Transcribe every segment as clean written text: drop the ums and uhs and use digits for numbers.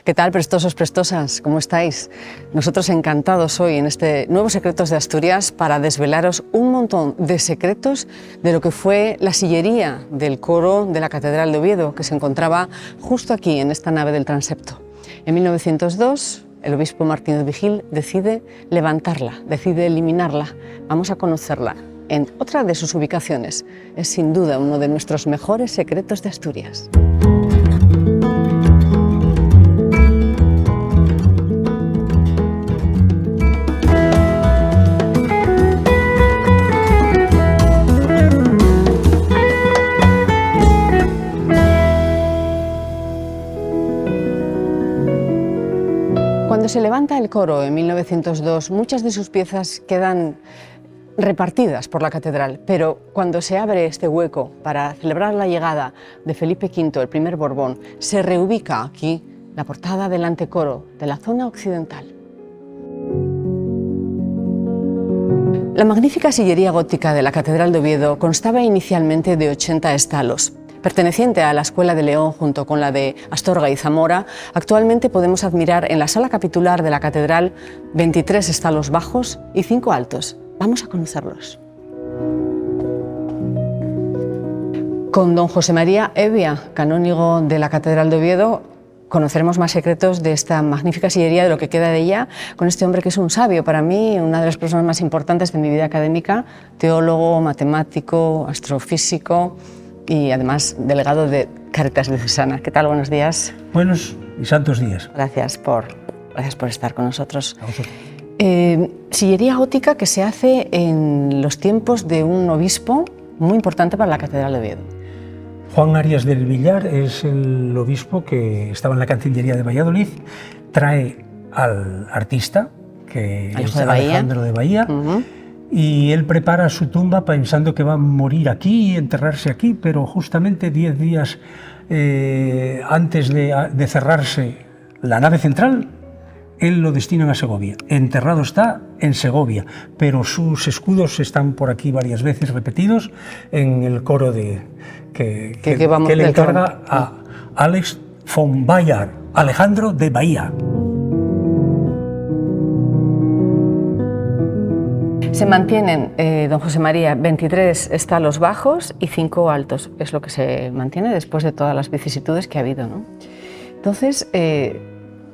¿Qué tal, prestosos, prestosas? ¿Cómo estáis? Nosotros encantados hoy en este Nuevos Secretos de Asturias para desvelaros un montón de secretos de lo que fue la sillería del coro de la Catedral de Oviedo, que se encontraba justo aquí, en esta nave del transepto. En 1902, el obispo Martínez Vigil decide levantarla, decide eliminarla. Vamos a conocerla en otra de sus ubicaciones. Es sin duda uno de nuestros mejores secretos de Asturias. Cuando se levanta el coro en 1902, muchas de sus piezas quedan repartidas por la catedral, pero cuando se abre este hueco para celebrar la llegada de Felipe V, el primer Borbón, se reubica aquí la portada del antecoro de la zona occidental. La magnífica sillería gótica de la Catedral de Oviedo constaba inicialmente de 80 estalos. Perteneciente a la Escuela de León junto con la de Astorga y Zamora, actualmente podemos admirar en la sala capitular de la catedral 23 estalos bajos y 5 altos. Vamos a conocerlos. Con don José María Evia, canónigo de la Catedral de Oviedo, conoceremos más secretos de esta magnífica sillería, de lo que queda de ella, con este hombre que es un sabio, para mí, una de las personas más importantes de mi vida académica, teólogo, matemático, astrofísico y además delegado de Cáritas Diocesana. ¿Qué tal? Buenos días. Buenos y santos días. Gracias por estar con nosotros. Sillería gótica que se hace en los tiempos de un obispo muy importante para la Catedral de Oviedo. Juan Arias del Villar es el obispo que estaba en la Cancillería de Valladolid, trae al artista, que es Alejandro de Bahía, y él prepara su tumba pensando que va a morir aquí y enterrarse aquí, pero justamente 10 días antes de cerrarse la nave central, él lo destinan a Segovia. Enterrado está en Segovia, pero sus escudos están por aquí varias veces repetidos en el coro que le encarga a Alex von Bayar, Alejandro de Bahía. Se mantienen, don José María, 23 estalos bajos y 5 altos. Es lo que se mantiene después de todas las vicisitudes que ha habido, ¿no? Entonces,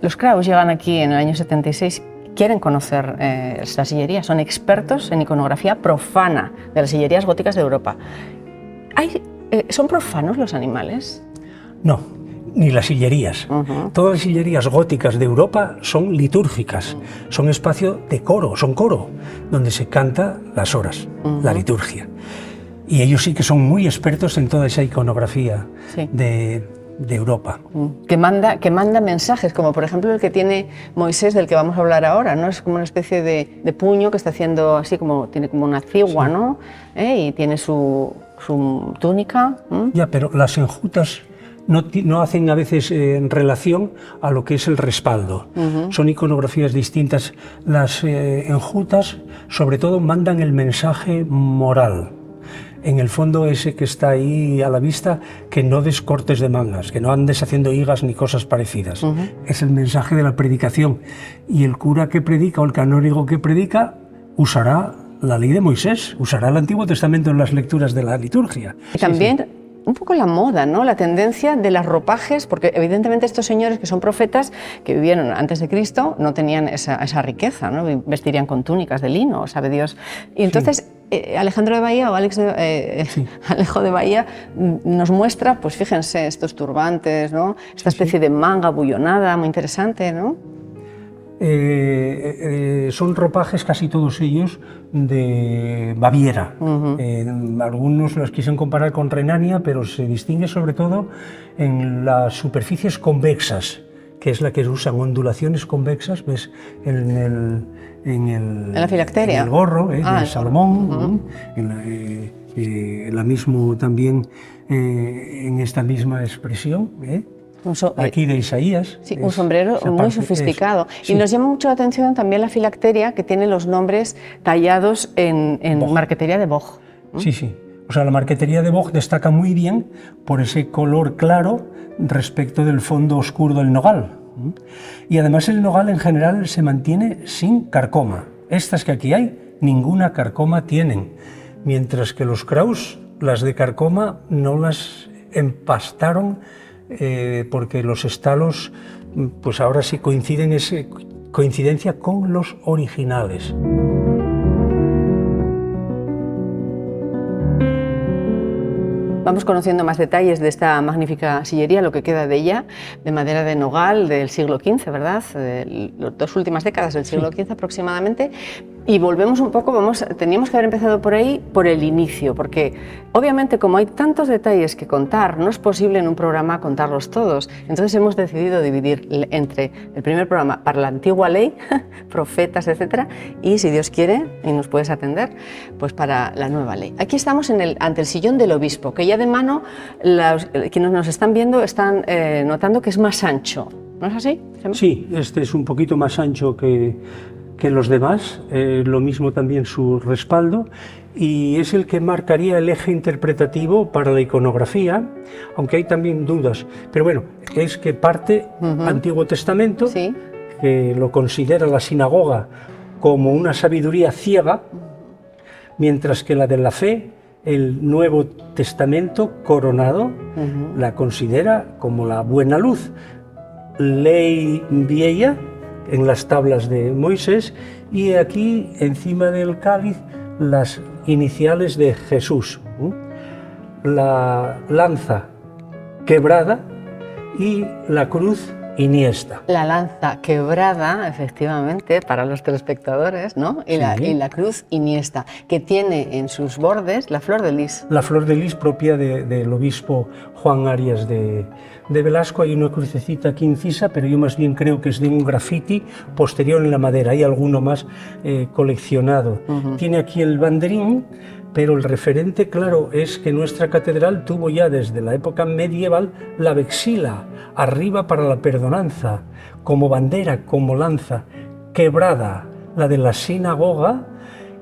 los Kraus llegan aquí en el año 76, quieren conocer esta sillería, son expertos en iconografía profana de las sillerías góticas de Europa. ¿Son profanos los animales? No, ni las sillerías. Todas las sillerías góticas de Europa son litúrgicas, son espacio de coro, son coro, donde se canta las horas, la liturgia. Y ellos sí que son muy expertos en toda esa iconografía de Europa. Que manda mensajes, como por ejemplo el que tiene Moisés, del que vamos a hablar ahora, ¿no? Es como una especie de puño que está haciendo así, tiene como una cigua, ¿no? Y tiene su túnica. Ya, pero las enjutas no hacen a veces en relación a lo que es el respaldo. Son iconografías distintas. Las enjutas, sobre todo, mandan el mensaje moral. En el fondo ese que está ahí a la vista, que no des cortes de mangas, que no andes haciendo higas ni cosas parecidas. Es el mensaje de la predicación. Y el cura que predica o el canónigo que predica usará la ley de Moisés, usará el Antiguo Testamento en las lecturas de la liturgia. Y también un poco la moda, ¿no? La tendencia de las ropajes, porque evidentemente estos señores que son profetas, que vivieron antes de Cristo, no tenían esa riqueza, ¿no? Vestirían con túnicas de lino, sabe Dios. Y entonces Alejandro de Bahía o Alejo de Bahía nos muestra, pues fíjense, estos turbantes, ¿no? Esta especie de manga bullonada, muy interesante, ¿no? Son ropajes, casi todos ellos, de Baviera. Algunos los quisieron comparar con Renania, pero se distingue sobre todo en las superficies convexas, que es la que usan ondulaciones convexas, ves en la filacteria, en el gorro de Salomón, en la mismo también en esta misma expresión. Aquí de Isaías. Sí, un sombrero muy sofisticado. Y nos llama mucho la atención también la filacteria, que tiene los nombres tallados en marquetería de boj. Sí, sí. O sea, la marquetería de boj destaca muy bien por ese color claro respecto del fondo oscuro del nogal. Y además el nogal en general se mantiene sin carcoma. Estas que aquí hay, ninguna carcoma tienen, mientras que los kraus, las de carcoma, no las empastaron porque los estalos, pues ahora sí coinciden, es coincidencia con los originales. Vamos conociendo más detalles de esta magnífica sillería, lo que queda de ella, de madera de nogal del siglo XV, ¿verdad? De las 2 últimas décadas del siglo XV aproximadamente. Y volvemos un poco, teníamos que haber empezado por ahí, por el inicio, porque obviamente como hay tantos detalles que contar, no es posible en un programa contarlos todos. Entonces hemos decidido dividir entre el primer programa para la antigua ley, profetas, etcétera, y si Dios quiere y nos puedes atender, pues para la nueva ley. Aquí estamos ante el sillón del obispo, que ya de mano quienes nos están viendo están notando que es más ancho, ¿no es así? Sí, este es un poquito más ancho que los demás, lo mismo también su respaldo, y es el que marcaría el eje interpretativo para la iconografía, aunque hay también dudas, pero bueno, es que parte Antiguo Testamento, sí, que lo considera la sinagoga como una sabiduría ciega, mientras que la de la fe, el Nuevo Testamento coronado, la considera como la buena luz, ley vieja, en las tablas de Moisés, y aquí encima del cáliz las iniciales de Jesús, la lanza quebrada y la cruz iniesta. La lanza quebrada, efectivamente, para los telespectadores, ¿no? Y, sí. y la cruz iniesta, que tiene en sus bordes la flor de lis. La flor de lis propia del obispo Juan Arias de Velasco. Hay una crucecita aquí incisa, pero yo más bien creo que es de un graffiti posterior en la madera. Hay alguno más coleccionado. Tiene aquí el banderín, pero el referente, claro, es que nuestra catedral tuvo ya desde la época medieval la vexila, arriba para la perdonanza, como bandera, como lanza, quebrada, la de la sinagoga,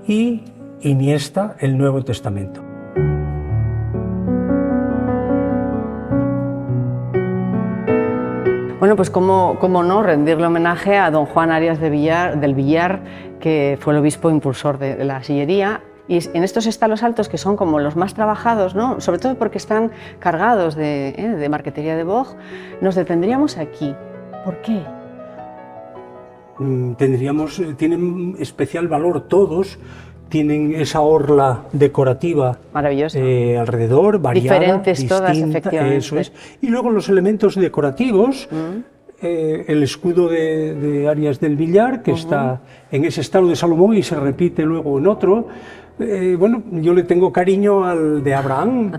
y iniesta el Nuevo Testamento. Bueno, pues cómo no rendirle homenaje a don Juan Arias del Villar, que fue el obispo impulsor de la sillería. Y en estos estalos altos, que son como los más trabajados, ¿no? Sobre todo porque están cargados de marquetería de boj, nos detendríamos aquí. ¿Por qué? Tienen especial valor todos, tienen esa orla decorativa maravillosa alrededor, variada, diferentes distinta, todas, efectivamente. Eso es. Y luego los elementos decorativos, el escudo de Arias del Villar, que está en ese estado de Salomón y se repite luego en otro. Bueno, yo le tengo cariño al de Abraham.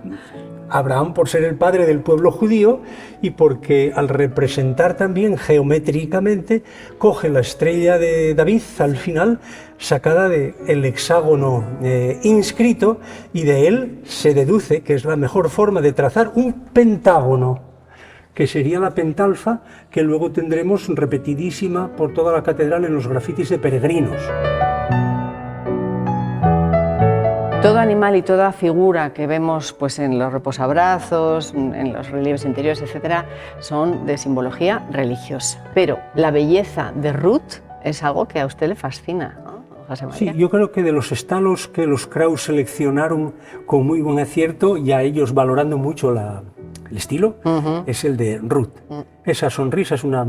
Abraham por ser el padre del pueblo judío y porque al representar también geométricamente coge la estrella de David al final sacada del hexágono inscrito, y de él se deduce que es la mejor forma de trazar un pentágono, que sería la pentalfa, que luego tendremos repetidísima por toda la catedral en los grafitis de peregrinos. Todo animal y toda figura que vemos pues, en los reposabrazos, en los relieves interiores, etc., son de simbología religiosa. Pero la belleza de Ruth es algo que a usted le fascina, ¿no, José María? Sí, yo creo que de los estalos que los Kraus seleccionaron con muy buen acierto, ya ellos valorando mucho el estilo, es el de Ruth. Esa sonrisa es una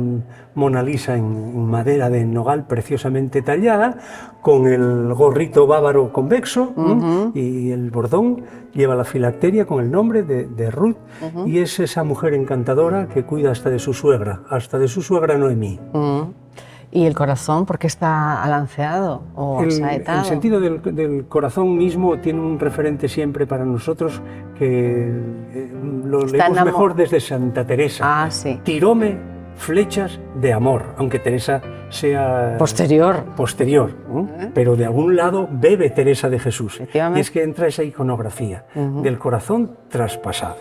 Mona Lisa en madera de nogal preciosamente tallada, con el gorrito bávaro convexo y el bordón, lleva la filacteria con el nombre de Ruth, y es esa mujer encantadora que cuida hasta de su suegra Noemí. ¿Y el corazón por qué está alanceado o saetado? El sentido del corazón mismo tiene un referente siempre para nosotros que lo leemos mejor desde Santa Teresa. Ah, sí. Tiróme flechas de amor, aunque Teresa sea posterior, pero de algún lado bebe Teresa de Jesús. Y es que entra esa iconografía del corazón traspasado.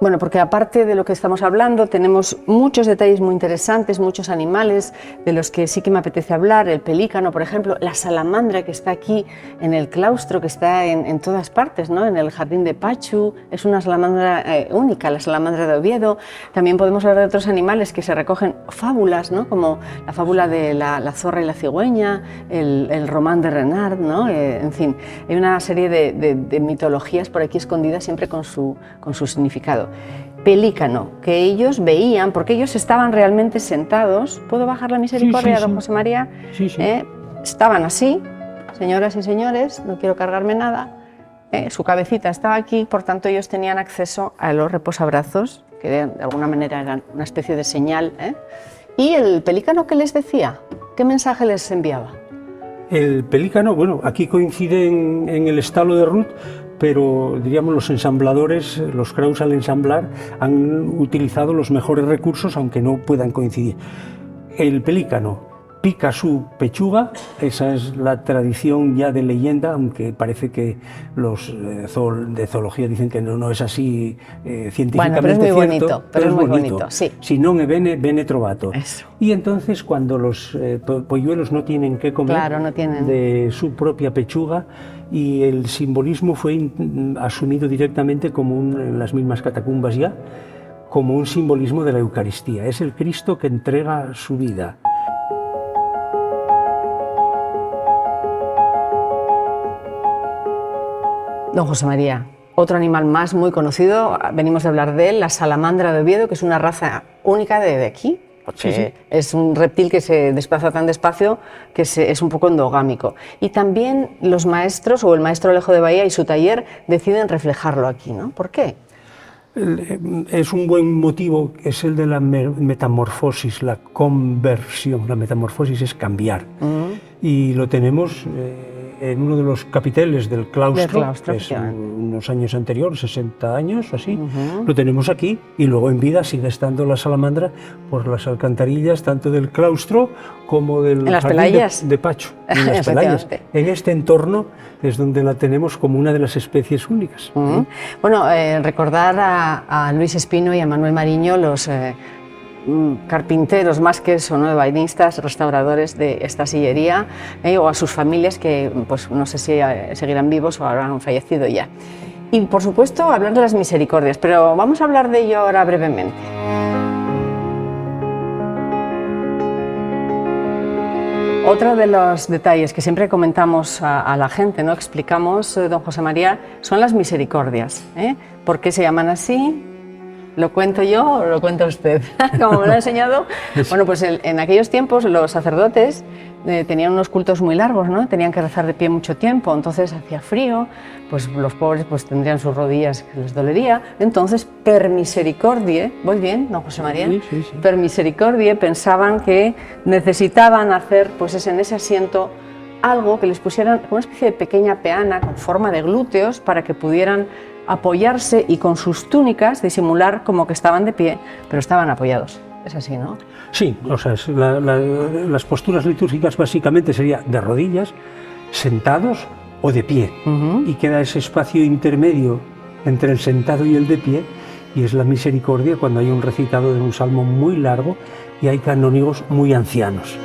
Bueno, porque aparte de lo que estamos hablando, tenemos muchos detalles muy interesantes, muchos animales de los que sí que me apetece hablar, el pelícano, por ejemplo, la salamandra que está aquí en el claustro, que está en todas partes, ¿no? En el jardín de Pachu, es una salamandra única, la salamandra de Oviedo. También podemos hablar de otros animales que se recogen fábulas, ¿no? Como la fábula de la zorra y la cigüeña, el román de Renard, ¿no? En fin, hay una serie de mitologías por aquí escondidas siempre con su significado. Pelícano, que ellos veían, porque ellos estaban realmente sentados. ¿Puedo bajar la misericordia, don José María? Sí, sí. Estaban así, señoras y señores, no quiero cargarme nada. Su cabecita estaba aquí, por tanto ellos tenían acceso a los reposabrazos, que de alguna manera eran una especie de señal. ¿Y el pelícano qué les decía? ¿Qué mensaje les enviaba? El pelícano, bueno, aquí coincide en el estalo de Ruth, pero diríamos los ensambladores, los Kraus al ensamblar, han utilizado los mejores recursos, aunque no puedan coincidir. El pelícano pica su pechuga, esa es la tradición ya de leyenda, aunque parece que los de zoología dicen que no es así científicamente bueno, pero es muy cierto, bonito, pero es muy bonito, sí. Si non è bene trovato. Eso. Y entonces cuando los polluelos no tienen que comer, claro, no tienen de su propia pechuga, y el simbolismo fue asumido directamente como en las mismas catacumbas ya, como un simbolismo de la Eucaristía. Es el Cristo que entrega su vida. Don José María, otro animal más muy conocido, venimos de hablar de él, la salamandra de Oviedo, que es una raza única de aquí, porque es un reptil que se desplaza tan despacio que es un poco endogámico. Y también los maestros, o el maestro Alejo de Bahía y su taller, deciden reflejarlo aquí, ¿no? ¿Por qué? Es un buen motivo, es el de la metamorfosis, la conversión. La metamorfosis es cambiar. Y lo tenemos en uno de los capiteles del claustro, que es unos años anteriores, 60 años o así. Lo tenemos aquí, y luego en vida sigue estando la salamandra por las alcantarillas, tanto del claustro como del jardín de Pachu. En las Pelayas. En este entorno es donde la tenemos como una de las especies únicas. Bueno, recordar a Luis Espino y a Manuel Mariño, los carpinteros más que eso, ¿no? Ebainistas, restauradores de esta sillería, o a sus familias que pues no sé si seguirán vivos o habrán fallecido ya. Y por supuesto hablar de las misericordias, pero vamos a hablar de ello ahora brevemente. Otro de los detalles que siempre comentamos a la gente, ¿no? Explicamos, don José María, son las misericordias. ¿Por qué se llaman así? ¿Lo cuento yo o lo cuenta usted? Como me lo ha enseñado. Bueno, pues en aquellos tiempos los sacerdotes tenían unos cultos muy largos, ¿no? Tenían que rezar de pie mucho tiempo, entonces hacía frío, pues los pobres pues tendrían sus rodillas que les dolería. Entonces, per misericordia, ¿voy bien, don José María? Sí. Per misericordia pensaban que necesitaban hacer pues en ese asiento algo que les pusieran una especie de pequeña peana con forma de glúteos para que pudieran apoyarse y con sus túnicas disimular como que estaban de pie, pero estaban apoyados. Es así, ¿no? Sí, o sea, las posturas litúrgicas básicamente serían de rodillas, sentados o de pie. Y queda ese espacio intermedio entre el sentado y el de pie, y es la misericordia cuando hay un recitado de un salmo muy largo y hay canónigos muy ancianos.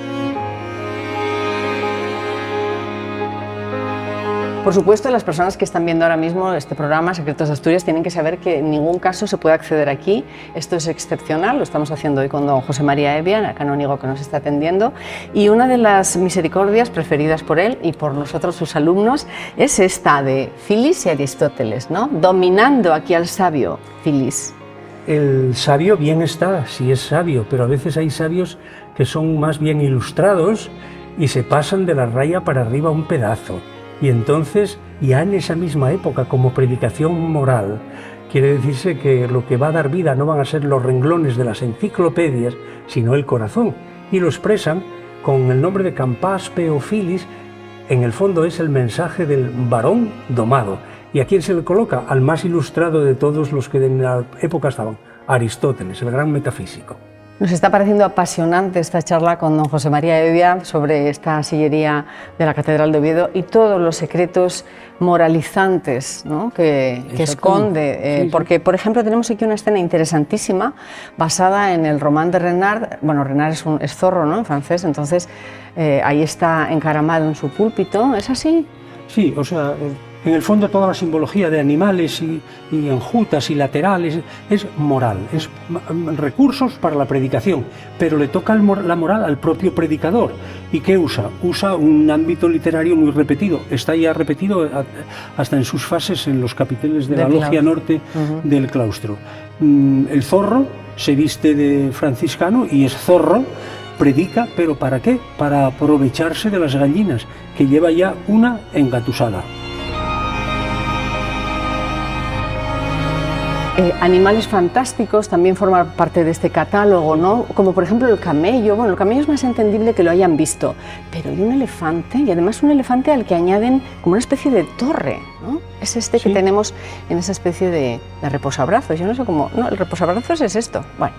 Por supuesto, las personas que están viendo ahora mismo este programa, Secretos de Asturias, tienen que saber que en ningún caso se puede acceder aquí. Esto es excepcional, lo estamos haciendo hoy con don José María Evia, el canónigo que nos está atendiendo. Y una de las misericordias preferidas por él y por nosotros, sus alumnos, es esta de Filis y Aristóteles, ¿no? Dominando aquí al sabio, Filis. El sabio bien está, sí es sabio, pero a veces hay sabios que son más bien ilustrados y se pasan de la raya para arriba un pedazo. Y entonces, ya en esa misma época, como predicación moral, quiere decirse que lo que va a dar vida no van a ser los renglones de las enciclopedias, sino el corazón. Y lo expresan con el nombre de Campaspe o Filis. En el fondo es el mensaje del varón domado. ¿Y a quién se le coloca? Al más ilustrado de todos los que en la época estaban, Aristóteles, el gran metafísico. Nos está pareciendo apasionante esta charla con don José María Hevia sobre esta sillería de la Catedral de Oviedo y todos los secretos moralizantes, ¿no?, que esconde. Sí. Porque, por ejemplo, tenemos aquí una escena interesantísima basada en el román de Renard. Bueno, Renard es zorro, ¿no?, en francés, entonces ahí está encaramado en su púlpito, ¿es así? Sí, o sea, en el fondo toda la simbología de animales y enjutas y laterales es moral, es recursos para la predicación, pero le toca la moral al propio predicador. ¿Y qué usa? Usa un ámbito literario muy repetido, está ya repetido hasta en sus fases en los capiteles de la logia norte del claustro. El zorro se viste de franciscano y es zorro, predica, pero ¿para qué? Para aprovecharse de las gallinas, que lleva ya una engatusada. Animales fantásticos también forman parte de este catálogo, ¿no? Como por ejemplo el camello. Bueno, el camello es más entendible que lo hayan visto, pero hay un elefante, y además un elefante al que añaden como una especie de torre, ¿no? Es este que tenemos en esa especie de reposabrazos. Yo no sé cómo... No, el reposabrazos es esto. Bueno,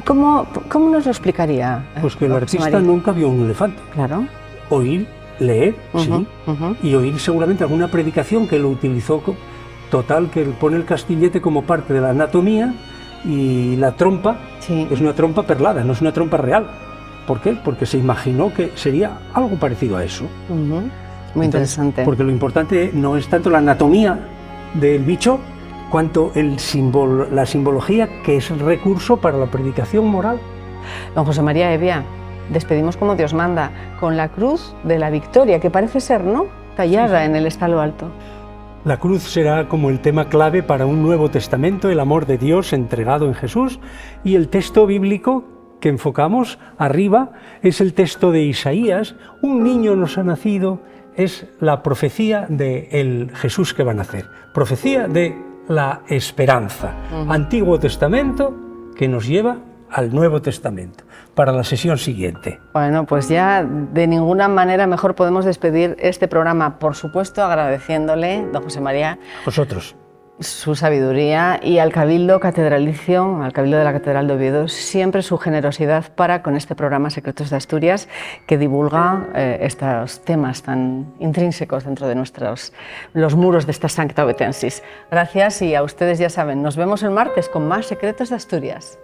¿cómo nos lo explicaría? Pues que el artista nunca vio un elefante. Claro. Oír, leer, sí, y oír seguramente alguna predicación que lo utilizó. Total, que pone el castillete como parte de la anatomía y la trompa es una trompa perlada, no es una trompa real. ¿Por qué? Porque se imaginó que sería algo parecido a eso. Muy interesante. Porque lo importante no es tanto la anatomía del bicho, cuanto la simbología, que es el recurso para la predicación moral. Don José María Hevia, despedimos como Dios manda, con la cruz de la victoria, que parece ser, ¿no?, tallada en el estalo alto. La cruz será como el tema clave para un Nuevo Testamento, el amor de Dios entregado en Jesús, y el texto bíblico que enfocamos arriba es el texto de Isaías: un niño nos ha nacido, es la profecía del Jesús que va a nacer, profecía de la esperanza. Antiguo Testamento que nos lleva al Nuevo Testamento, para la sesión siguiente. Bueno, pues ya de ninguna manera mejor podemos despedir este programa, por supuesto agradeciéndole, don José María, vosotros, su sabiduría, y al Cabildo Catedralicio, al Cabildo de la Catedral de Oviedo, siempre su generosidad para con este programa Secretos de Asturias, que divulga estos temas tan intrínsecos dentro de los muros de esta Sancta Ovetensis. Gracias, y a ustedes ya saben, nos vemos el martes con más Secretos de Asturias.